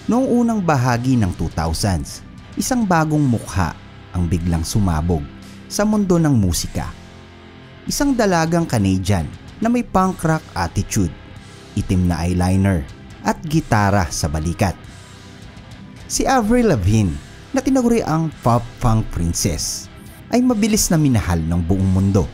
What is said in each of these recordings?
Noong unang bahagi ng 2000s, isang bagong mukha ang biglang sumabog sa mundo ng musika. Isang dalagang Canadian na may punk rock attitude, itim na eyeliner at gitara sa balikat. Si Avril Lavigne, na tinaguri ang pop-punk princess, ay mabilis na minahal ng buong mundo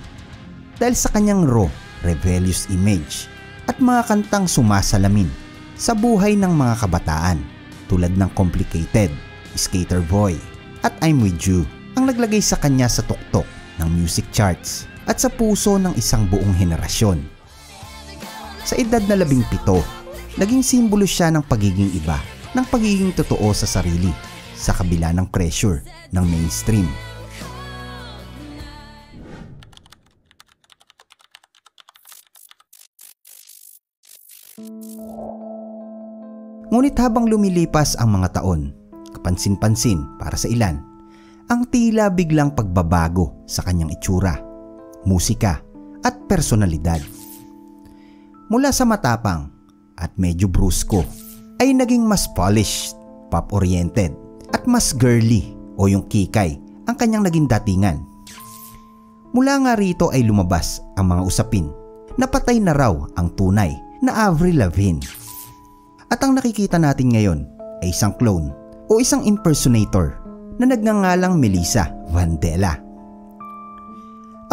dahil sa kanyang raw, rebellious image at mga kantang sumasalamin sa buhay ng mga kabataan tulad ng Complicated, Skater Boy at I'm With You ang naglagay sa kanya sa tuktok ng music charts at sa puso ng isang buong henerasyon. Sa edad na 17, naging simbolo siya ng pagiging iba, ng pagiging totoo sa sarili sa kabila ng pressure ng mainstream. Ngunit habang lumilipas ang mga taon, kapansin-pansin para sa ilan, ang tila biglang pagbabago sa kanyang itsura, musika at personalidad. Mula sa matapang at medyo brusko ay naging mas polished, pop-oriented at mas girly o yung kikay ang kanyang naging datingan. Mula nga rito ay lumabas ang mga usapin na patay na raw ang tunay na Avril Lavigne. At ang nakikita natin ngayon ay isang clone o isang impersonator na nagngangalang Melissa Vandella.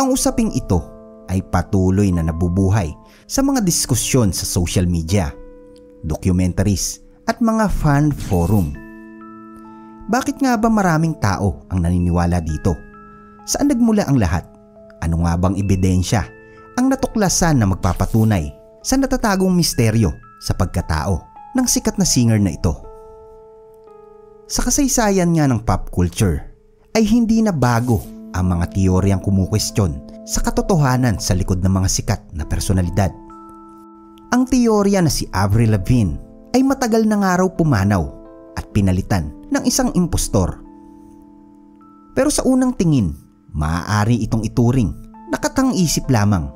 Ang usaping ito ay patuloy na nabubuhay sa mga diskusyon sa social media, documentaries at mga fan forum. Bakit nga ba maraming tao ang naniniwala dito? Saan nagmula ang lahat? Ano nga bang ebidensya ang natuklasan na magpapatunay sa natatagong misteryo sa pagkatao ng sikat na singer na ito? Sa kasaysayan nga ng pop culture ay hindi na bago ang mga teoryang kumukwestiyon sa katotohanan sa likod ng mga sikat na personalidad. Ang teorya na si Avril Lavigne ay matagal na nga raw pumanaw at pinalitan ng isang impostor. Pero sa unang tingin, maaari itong ituring na katang-isip lamang.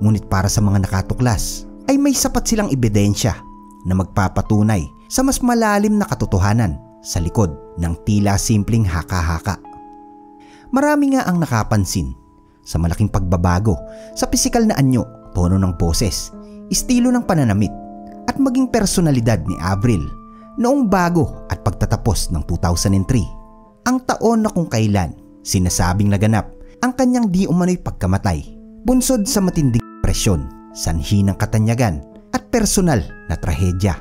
Ngunit para sa mga nakatuklas ay may sapat silang ebidensya na magpapatunay sa mas malalim na katotohanan sa likod ng tila simpleng haka-haka. Marami nga ang nakapansin sa malaking pagbabago sa pisikal na anyo, tono ng boses, estilo ng pananamit at maging personalidad ni Avril noong bago at pagtatapos ng 2003, ang taon na kung kailan sinasabing naganap ang kanyang di umano'y pagkamatay, bunsod sa matinding presyon, sanhi ng katanyagan at personal na trahedya.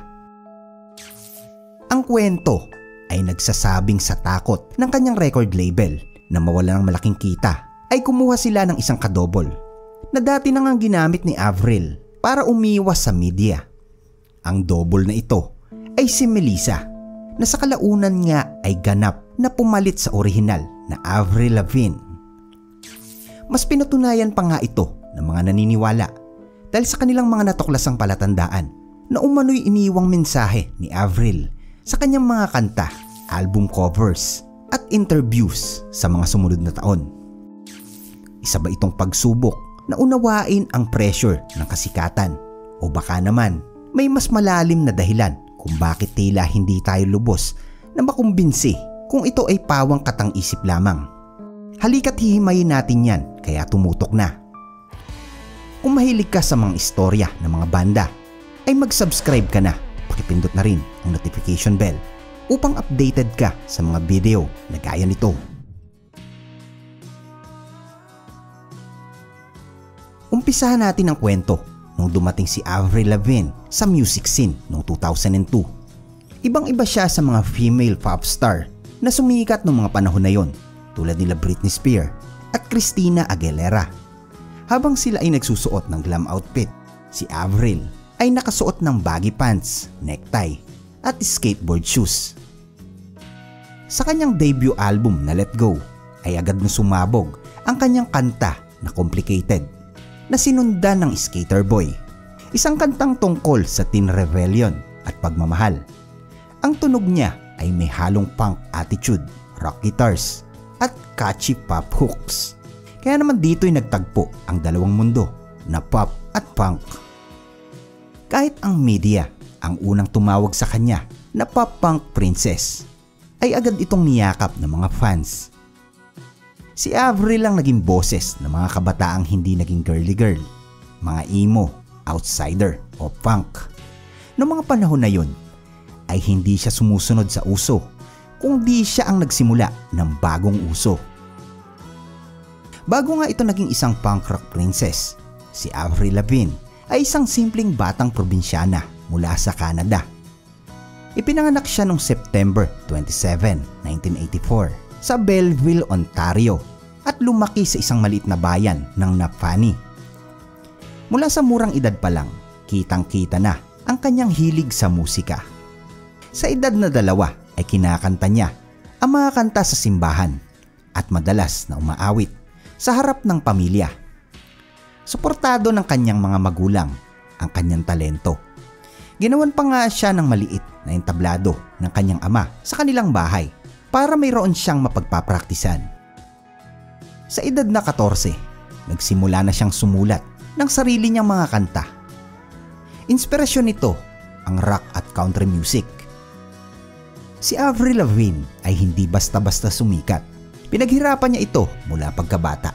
Ang kwento ay nagsasabing sa takot ng kanyang record label na mawala ng malaking kita ay kumuha sila ng isang kadobol na dati nang ang ginamit ni Avril para umiwas sa media. Ang double na ito ay si Melissa na sa kalaunan nga ay ganap na pumalit sa orihinal na Avril Lavigne. Mas pinatunayan pa nga ito ng mga naniniwala dahil sa kanilang mga natuklasang palatandaan na umano'y iniwang mensahe ni Avril sa kanyang mga kanta, album covers at interviews sa mga sumunod na taon. Isa ba itong pagsubok na unawain ang pressure ng kasikatan o baka naman may mas malalim na dahilan kung bakit tila hindi tayo lubos na makumbinsi kung ito ay pawang katang-isip lamang? Halika't hihimayin natin yan kaya tumutok na. Kung mahilig ka sa mga istorya ng mga banda, ay mag-subscribe ka na. Pakipindot na rin ang notification bell upang updated ka sa mga video na gaya nito. Umpisahan natin ang kwento nung dumating si Avril Lavigne sa music scene noong 2002. Ibang-iba siya sa mga female pop star na sumikat noong mga panahon na yon, tulad nila Britney Spears at Christina Aguilera. Habang sila ay nagsusuot ng glam outfit, si Avril ay nakasuot ng baggy pants, necktie at skateboard shoes. Sa kanyang debut album na Let Go ay agad na sumabog ang kanyang kanta na Complicated na sinundan ng Skater Boy, isang kantang tungkol sa teen rebellion at pagmamahal. Ang tunog niya ay may halong punk attitude, rock guitars at catchy pop hooks. Kaya naman dito'y nagtagpo ang dalawang mundo na pop at punk. Kahit ang media ang unang tumawag sa kanya na pop-punk princess ay agad itong niyakap ng mga fans. Si Avril ang naging boses ng mga kabataang hindi naging girly girl, mga emo, outsider o punk. Noong mga panahon na yun ay hindi siya sumusunod sa uso, kundi siya ang nagsimula ng bagong uso. Bago nga ito naging isang punk rock princess, si Avril Lavigne ay isang simpleng batang probinsyana mula sa Canada. Ipinanganak siya noong September 27, 1984 sa Belleville, Ontario at lumaki sa isang maliit na bayan ng Napanee. Mula sa murang edad pa lang, kitang-kita na ang kanyang hilig sa musika. Sa edad na 2 ay kinakanta niya ang mga kanta sa simbahan at madalas na umaawit sa harap ng pamilya. Suportado ng kanyang mga magulang ang kanyang talento. Ginawan pa nga siya ng maliit na entablado ng kanyang ama sa kanilang bahay para mayroon siyang mapagpapraktisan. Sa edad na 14, nagsimula na siyang sumulat ng sarili niyang mga kanta. Inspirasyon nito ang rock at country music. Si Avril Lavigne ay hindi basta-basta sumikat. Pinaghirapan niya ito mula pagkabata.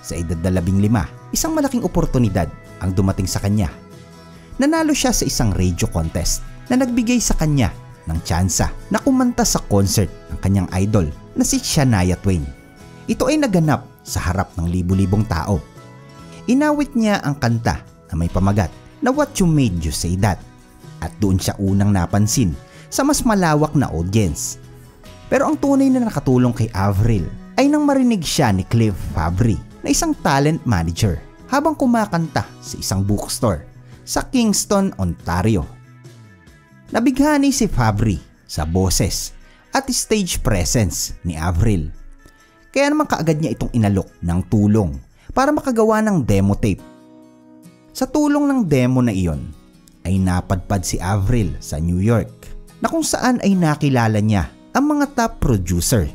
Sa edad na 15, isang malaking oportunidad ang dumating sa kanya. Nanalo siya sa isang radio contest na nagbigay sa kanya ng tsansa na kumanta sa concert ng kanyang idol na si Shania Twain. Ito ay naganap sa harap ng libu-libong tao. Inawit niya ang kanta na may pamagat na What You Made You Say That at doon siya unang napansin sa mas malawak na audience. Pero ang tunay na nakatulong kay Avril ay nang marinig siya ni Cliff Fabry na isang talent manager habang kumakanta sa isang bookstore sa Kingston, Ontario. Nabighani si Fabry sa boses at stage presence ni Avril. Kaya naman kaagad niya itong inalok ng tulong para makagawa ng demo tape. Sa tulong ng demo na iyon ay napadpad si Avril sa New York na kung saan ay nakilala niya ang mga top producer.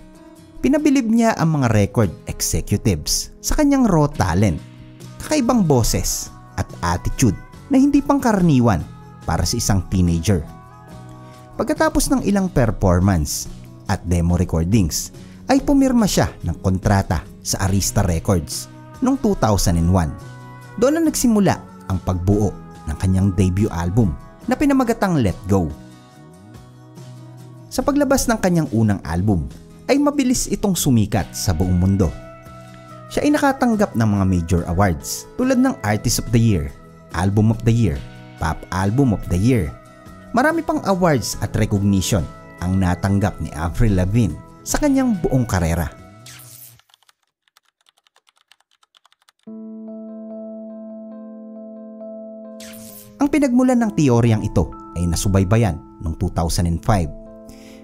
Pinabilib niya ang mga record executives sa kanyang raw talent, kakaibang boses at attitude na hindi pangkaraniwan para sa isang teenager. Pagkatapos ng ilang performance at demo recordings, ay pumirma siya ng kontrata sa Arista Records noong 2001. Doon na nagsimula ang pagbuo ng kanyang debut album na pinamagatang Let Go. Sa paglabas ng kanyang unang album, ay mabilis itong sumikat sa buong mundo. Siya ay nakatanggap ng mga major awards tulad ng Artist of the Year, Album of the Year, Pop Album of the Year. Marami pang awards at recognition ang natanggap ni Avril Lavigne sa kanyang buong karera. Ang pinagmulan ng teoryang ito ay nasubaybayan noong 2005.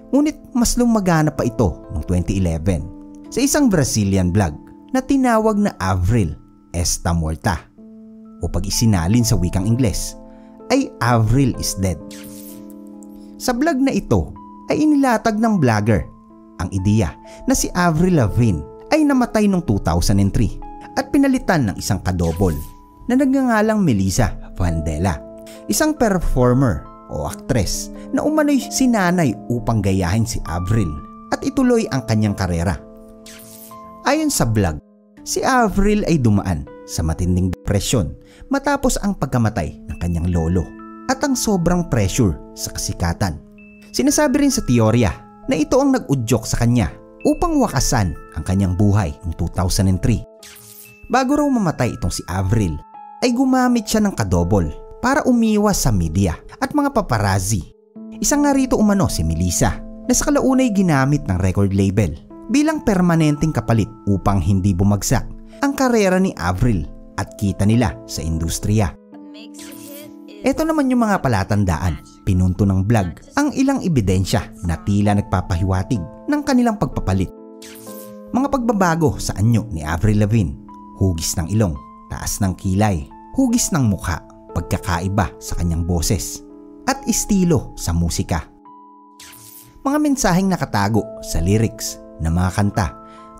Ngunit mas lumagana pa ito noong 2011 sa isang Brazilian blog na tinawag na Avril Está Morta o pag isinalin sa wikang Ingles ay Avril is Dead. Sa blog na ito ay inilatag ng blogger ang ideya na si Avril Lavigne ay namatay noong 2003 at pinalitan ng isang kadobol na nagngangalang Melissa Vandella, isang performer o aktres na umano'y sinanay upang gayahin si Avril at ituloy ang kanyang karera. Ayon sa blog, si Avril ay dumaan sa matinding depresyon matapos ang pagkamatay ng kanyang lolo at ang sobrang pressure sa kasikatan. Sinasabi rin sa teorya na ito ang nag-udyok sa kanya upang wakasan ang kanyang buhay noong 2003. Bago raw mamatay itong si Avril, ay gumamit siya ng kadobol para umiwas sa media at mga paparazzi. Isa nga rito umano si Melissa na sa kalaunay ginamit ng record label bilang permanenteng kapalit upang hindi bumagsak ang karera ni Avril at kita nila sa industriya. Ito naman yung mga palatandaan. Pinunto ng blog ang ilang ebidensya na tila nagpapahiwatig ng kanilang pagpapalit. Mga pagbabago sa anyo ni Avril Lavigne: hugis ng ilong, taas ng kilay, hugis ng mukha, pagkakaiba sa kanyang boses, at estilo sa musika. Mga mensaheng nakatago sa lyrics ng mga kanta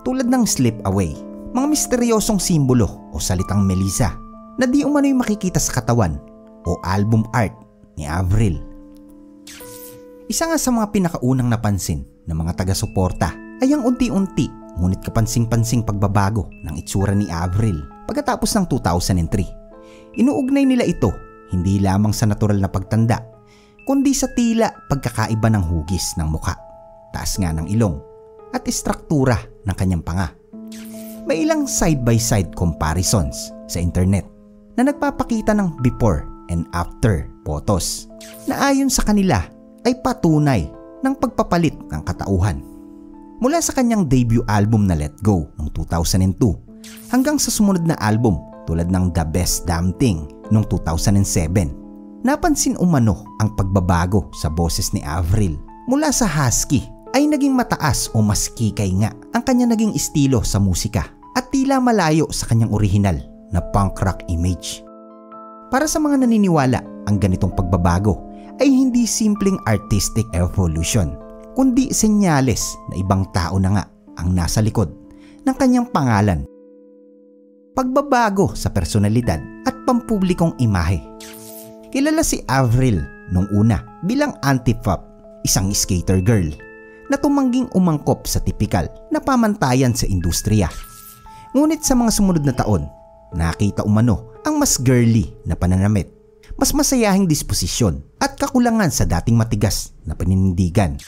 tulad ng Slip Away, mga misteryosong simbolo o salitang Melissa na di umano'y makikita sa katawan o album art ni Avril. Isa nga sa mga pinakaunang napansin ng mga taga-suporta ay ang unti-unti ngunit kapansing-pansing pagbabago ng itsura ni Avril pagkatapos ng 2003. Inuugnay nila ito hindi lamang sa natural na pagtanda, kundi sa tila pagkakaiba ng hugis ng muka, taas nga ng ilong, at istruktura ng kanyang panga. May ilang side-by-side comparisons sa internet na nagpapakita ng before and after photos na ayon sa kanila ay patunay ng pagpapalit ng katauhan. Mula sa kanyang debut album na Let Go noong 2002 hanggang sa sumunod na album tulad ng The Best Damn Thing noong 2007, napansin umano ang pagbabago sa boses ni Avril. Mula sa husky ay naging mataas o mas kikay nga ang kanya naging estilo sa musika at tila malayo sa kanyang orihinal na punk rock image. Para sa mga naniniwala, ang ganitong pagbabago ay hindi simpleng artistic evolution, kundi senyales na ibang tao na nga ang nasa likod ng kanyang pangalan. Pagbabago sa personalidad at pampublikong imahe. Kilala si Avril nung una bilang anti-pop, isang skater girl na tumangging umangkop sa tipikal na pamantayan sa industriya. Ngunit sa mga sumunod na taon, nakita umano ang mas girly na pananamit, mas masayahing disposisyon at kakulangan sa dating matigas na paninindigan.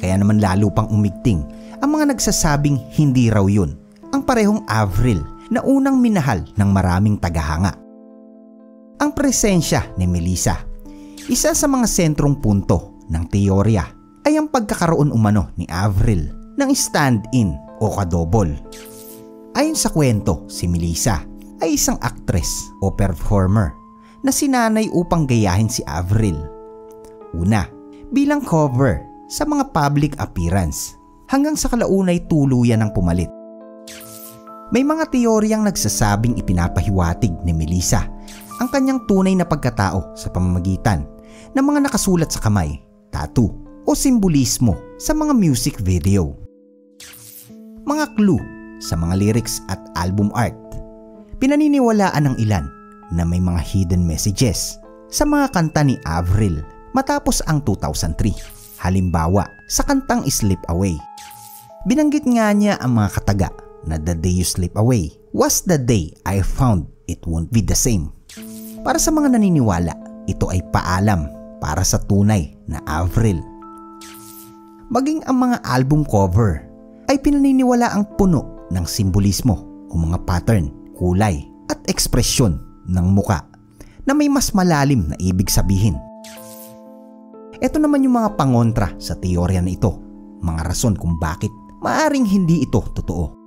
Kaya naman lalo pang umigting ang mga nagsasabing hindi raw yun ang parehong Avril na unang minahal ng maraming tagahanga. Ang presensya ni Melissa, isa sa mga sentrong punto ng teorya ay ang pagkakaroon umano ni Avril ng stand-in o kadobol. Ayon sa kwento, si Melissa ay isang actress o performer na sinanay upang gayahin si Avril. Una, bilang cover sa mga public appearance hanggang sa kalaunay tuluyan ng pumalit. May mga teoryang nagsasabing ipinapahiwatig ni Melissa ang kanyang tunay na pagkatao sa pamamagitan ng mga nakasulat sa kamay, tattoo o simbolismo sa mga music video. Mga clue sa mga lyrics at album art. Pinaniniwalaan ng ilan na may mga hidden messages sa mga kanta ni Avril matapos ang 2003. Halimbawa, sa kantang Slip Away. Binanggit nga niya ang mga kataga na the day you slip away was the day I found it won't be the same. Para sa mga naniniwala, ito ay paalam para sa tunay na Avril. Maging ang mga album cover ay pinaniniwala ang puno ng simbolismo o mga pattern, kulay at ekspresyon ng muka na may mas malalim na ibig sabihin. Ito naman yung mga pangontra sa teorya na ito, mga rason kung bakit maaring hindi ito totoo.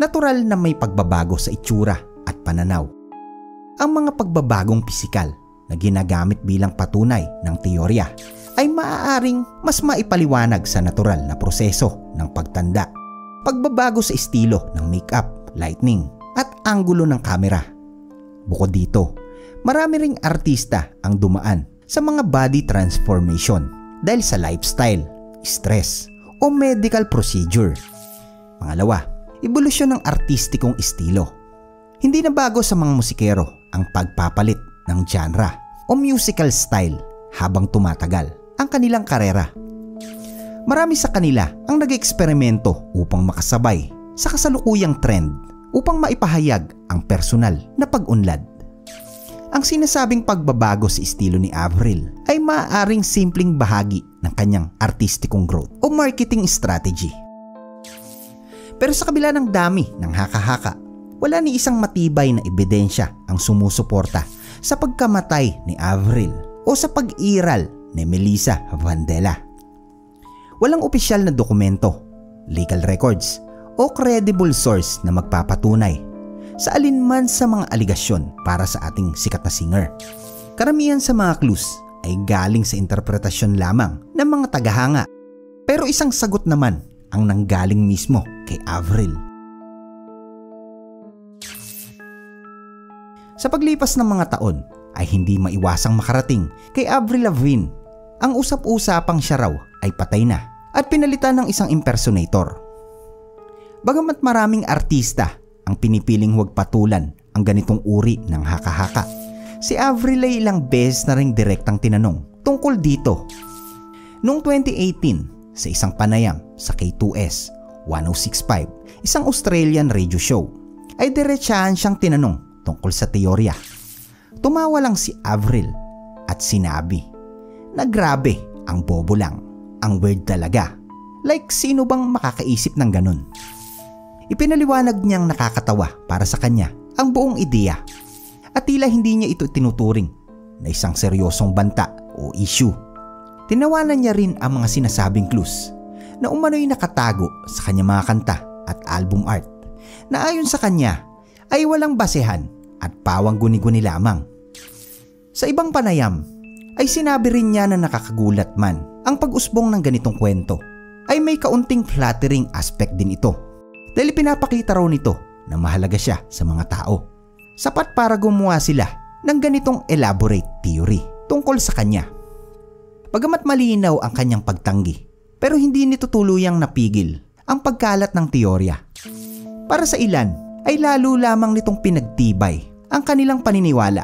Natural na may pagbabago sa itsura at pananaw. Ang mga pagbabagong pisikal na ginagamit bilang patunay ng teorya ay maaaring mas maipaliwanag sa natural na proseso ng pagtanda, pagbabago sa estilo ng makeup, lighting at anggulo ng kamera. Bukod dito, marami ring artista ang dumaan sa mga body transformation dahil sa lifestyle, stress o medical procedure. Pangalawa, ebolusyon ng artistikong estilo. Hindi na bago sa mga musikero ang pagpapalit ng genre o musical style habang tumatagal ang kanilang karera. Marami sa kanila ang nag-eksperimento upang makasabay sa kasalukuyang trend upang maipahayag ang personal na pag-unlad. Ang sinasabing pagbabago sa estilo ni Avril ay maaaring simpleng bahagi ng kanyang artistikong growth o marketing strategy. Pero sa kabila ng dami ng haka-haka, wala ni isang matibay na ebidensya ang sumusuporta sa pagkamatay ni Avril o sa pag-iral ni Melissa Vandella. Walang opisyal na dokumento, legal records o credible source na magpapatunay sa alinman sa mga aligasyon para sa ating sikat na singer. Karamihan sa mga clues ay galing sa interpretasyon lamang ng mga tagahanga, pero isang sagot naman ang nanggaling mismo kay Avril. Sa paglipas ng mga taon ay hindi maiwasang makarating kay Avril Lavigne ang usap-usapang siya raw ay patay na at pinalitan ng isang impersonator. Bagamat maraming artista ang pinipiling huwag patulan ang ganitong uri ng haka-haka, si Avril ay ilang beses na ring direktang tinanong tungkol dito. Noong 2018, sa isang panayam sa K2S 1065, isang Australian radio show, ay diretsahan siyang tinanong tungkol sa teorya. Tumawa lang si Avril at sinabi na grabe, ang bobo lang, ang weird talaga. Like sino bang makakaisip ng ganun? Ipinaliwanag niyang nakakatawa para sa kanya ang buong ideya at tila hindi niya ito tinuturing na isang seryosong banta o issue. Tinawanan niya rin ang mga sinasabing clues na umano'y nakatago sa kanyang mga kanta at album art na ayon sa kanya ay walang basehan at pawang guni-guni lamang. Sa ibang panayam ay sinabi rin niya na nakakagulat man ang pag-usbong ng ganitong kwento ay may kaunting flattering aspect din ito dahil pinapakita raw nito na mahalaga siya sa mga tao. Sapat para gumawa sila ng ganitong elaborate theory tungkol sa kanya. Bagamat malinaw ang kanyang pagtanggi, pero hindi nito tuluyang napigil ang pagkalat ng teorya. Para sa ilan ay lalo lamang nitong pinagtibay ang kanilang paniniwala.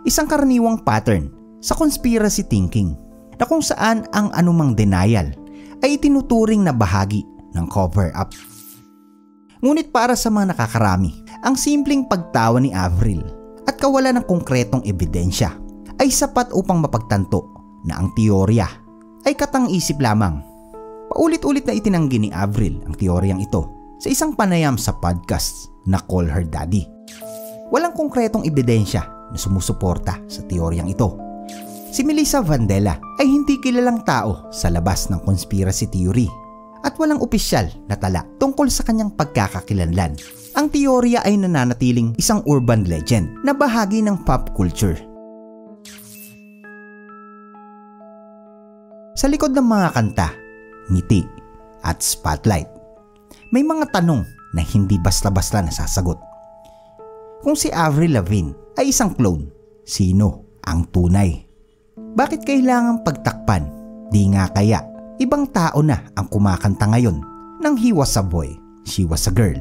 Isang karaniwang pattern sa conspiracy thinking na kung saan ang anumang denial ay itinuturing na bahagi ng cover-up. Ngunit para sa mga nakakarami, ang simpleng pagtawa ni Avril at kawalan ng konkretong ebidensya ay sapat upang mapagtanto na ang teorya ay katang-isip lamang. Paulit-ulit na itinanggi ni Avril ang teoryang ito sa isang panayam sa podcast na Call Her Daddy. Walang konkretong ebidensya na sumusuporta sa teoryang ito. Si Melissa Vandella ay hindi kilalang tao sa labas ng conspiracy theory at walang opisyal na tala tungkol sa kanyang pagkakakilanlan. Ang teorya ay nananatiling isang urban legend na bahagi ng pop culture. Sa likod ng mga kanta, ngiti at spotlight, may mga tanong na hindi basta-basta nasasagot. Kung si Avril Lavigne ay isang clone, sino ang tunay? Bakit kailangang pagtakpan? Di nga kaya ibang tao na ang kumakanta ngayon nang he was a boy, she was a girl.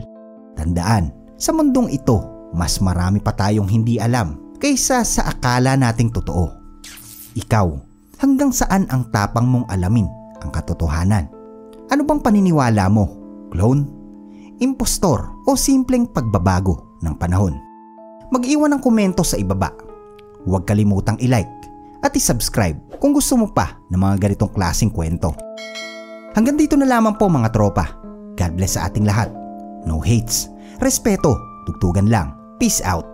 Tandaan, sa mundong ito, mas marami pa tayong hindi alam kaysa sa akala nating totoo. Ikaw, hanggang saan ang tapang mong alamin ang katotohanan? Ano bang paniniwala mo? Clone? Impostor o simpleng pagbabago ng panahon? Mag-iwan ng komento sa ibaba. Huwag kalimutang i-like at i-subscribe kung gusto mo pa ng mga ganitong klaseng kwento. Hanggang dito na lamang po mga tropa. God bless sa ating lahat. No hates, respeto, tugtugan lang. Peace out.